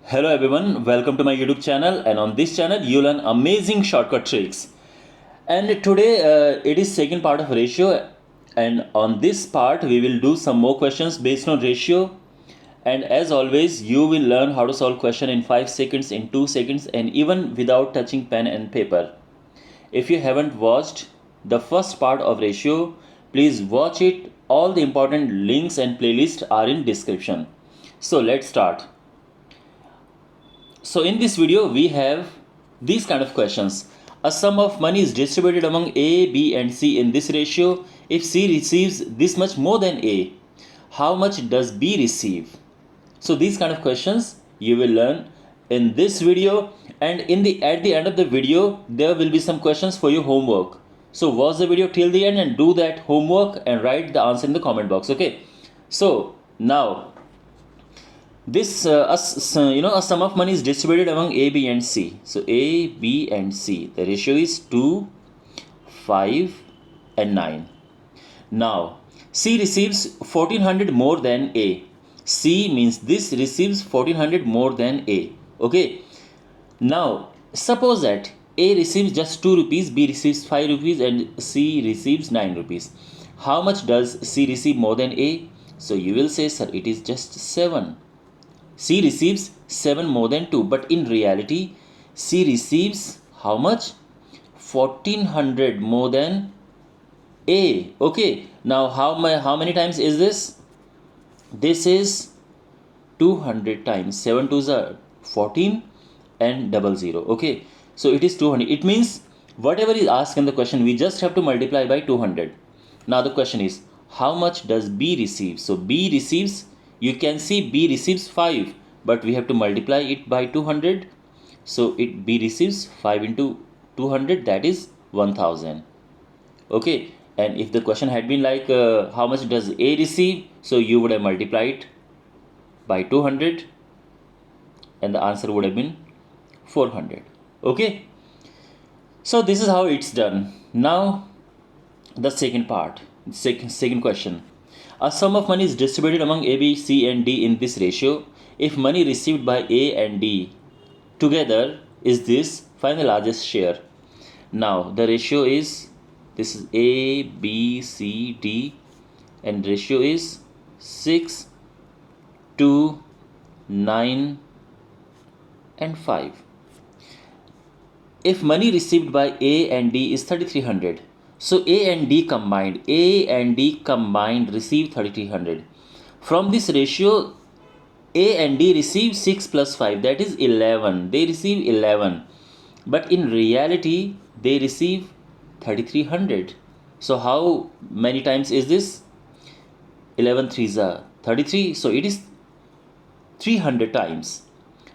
Hello everyone, welcome to my YouTube channel, and on this channel you learn amazing shortcut tricks. And today it is second part of ratio, and on this part we will do some more questions based on ratio. And as always, you will learn how to solve question in 5 seconds, in 2 seconds, and even without touching pen and paper. If you haven't watched the first part of ratio, please watch it. All the important links and playlists are in description. So let's start. So in this video we have these kind of questions. A sum of money is distributed among A, B and C in this ratio. If C receives this much more than A, how much does B receive? So these kind of questions you will learn in this video, and at the end of the video there will be some questions for your homework. So watch the video till the end and do that homework and write the answer in the comment box. Okay. So now this a sum of money is distributed among A, B and C. So A, B and C, the ratio is 2, 5 and 9. Now C receives 1400 more than A. C means this receives 1400 more than A. Okay. Now suppose that A receives just 2 rupees, B receives 5 rupees and C receives 9 rupees. How much does C receive more than A? So you will say, sir, it is just 7. C receives 7 more than 2, but in reality C receives how much? 1400 more than A. Okay, now how many times is this? This is 200 times. 7 2s are 14 and 00. Okay, so it is 200. It means whatever is asked in the question, we just have to multiply by 200. Now the question is, how much does B receive? So B receives, you can see B receives 5, but we have to multiply it by 200. So B receives 5 into 200, that is 1000. Okay, and if the question had been like how much does A receive, so you would have multiplied by 200 and the answer would have been 400. Okay, so this is how it's done. Now the second part, second question. A sum of money is distributed among A, B, C and D in this ratio. If money received by A and D together is this, find the largest share. Now the ratio is, this is A, B, C, D, and ratio is 6, 2, 9 and 5. If money received by A and D is 3300, so A and D combined receive 3300. From this ratio, A and D receive 6 plus 5, that is 11. They receive 11. But in reality, they receive 3300. So how many times is this? 11 3s are 33. So it is 300 times.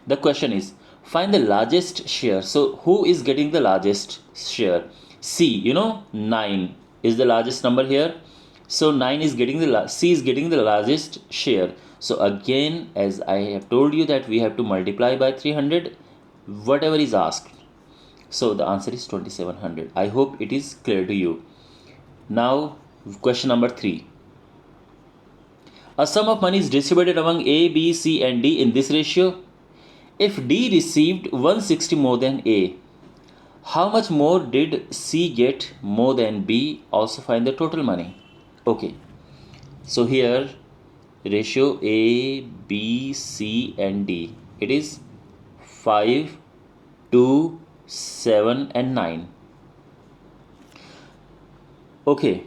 The question is, find the largest share. So who is getting the largest share? C, 9 is the largest number here. So 9 is getting C is getting the largest share. So again, as I have told you that we have to multiply by 300 whatever is asked. So the answer is 2700. I hope it is clear to you. Now question number 3. A sum of money is distributed among A, B, C and D in this ratio. If D received 160 more than A, how much more did C get more than B? Also find the total money. Okay, so here ratio A, B, C and D, it is 5, 2, 7 and 9. Okay,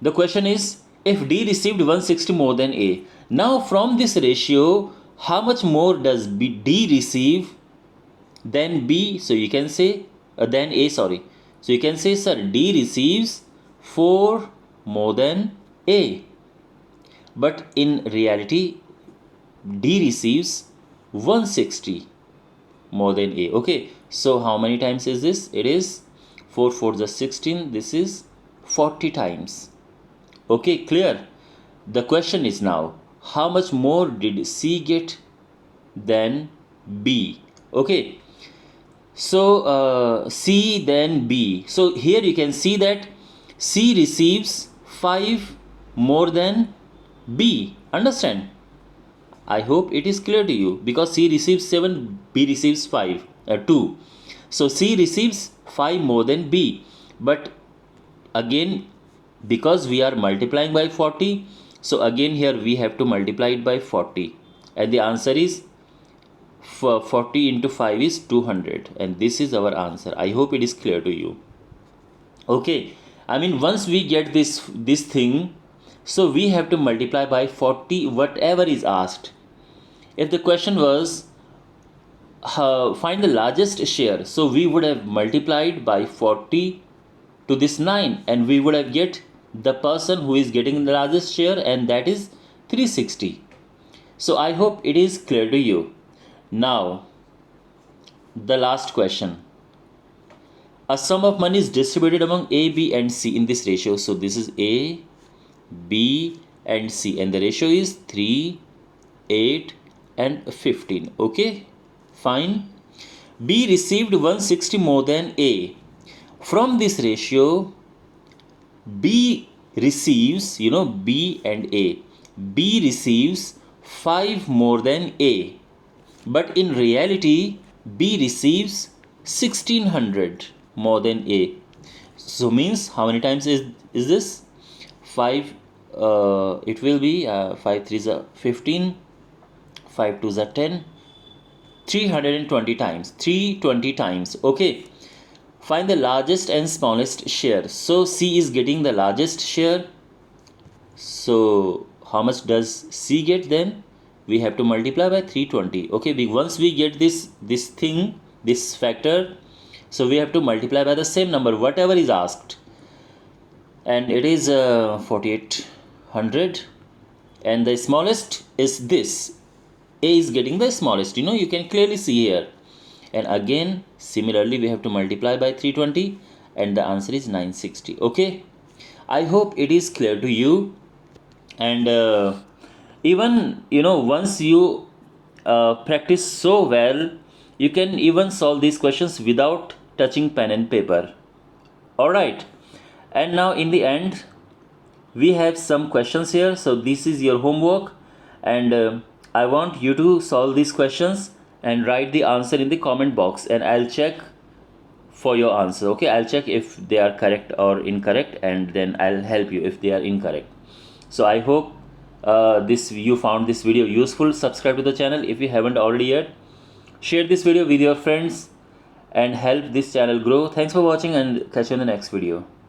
the question is, if D received 160 more than A, now from this ratio, how much more does D receive than B? So you can say than A, sorry. So you can say, sir, D receives 4 more than A. But in reality, D receives 160 more than A. Okay, so how many times is this? It is 4 4 is 16. This is 40 times. Okay, clear? The question is now, how much more did C get than B? Okay, so C then B. So here you can see that C receives 5 more than B. Understand? I hope it is clear to you, because C receives 7, B receives 2. So C receives 5 more than B. But again, because we are multiplying by 40, so again here we have to multiply it by 40. And the answer is 40 into 5 is 200. And this is our answer. I hope it is clear to you. Okay, I mean, once we get this thing, so we have to multiply by 40 whatever is asked. If the question was find the largest share, so we would have multiplied by 40 to this 9, and we would have get the person who is getting the largest share, and that is 360. So I hope it is clear to you. Now the last question. A sum of money is distributed among A, B and C in this ratio. So this is A, B and C, and the ratio is 3, 8 and 15. Okay, fine. B received 160 more than A. From this ratio, B receives, B and A, B receives 5 more than A. But in reality, B receives 1600 more than A. So means how many times is this? 5, it will be 5 3s are 15, 5 2s are 10, 320 times, 320 times. Okay, find the largest and smallest share. So C is getting the largest share. So how much does C get then? We have to multiply by 320. Okay, once we get this factor, so we have to multiply by the same number whatever is asked, and it is 4800, and the smallest is this. A is getting the smallest, you can clearly see here, and again similarly we have to multiply by 320, and the answer is 960. Okay, I hope it is clear to you. And even once you practice so well, you can even solve these questions without touching pen and paper. All right, and now in the end we have some questions here. So this is your homework, and I want you to solve these questions and write the answer in the comment box, and I'll check for your answer. Okay, I'll check if they are correct or incorrect, and then I'll help you if they are incorrect. So I hope you found this video useful. Subscribe to the channel if you haven't already yet. Share this video with your friends and help this channel grow. Thanks for watching, and catch you in the next video.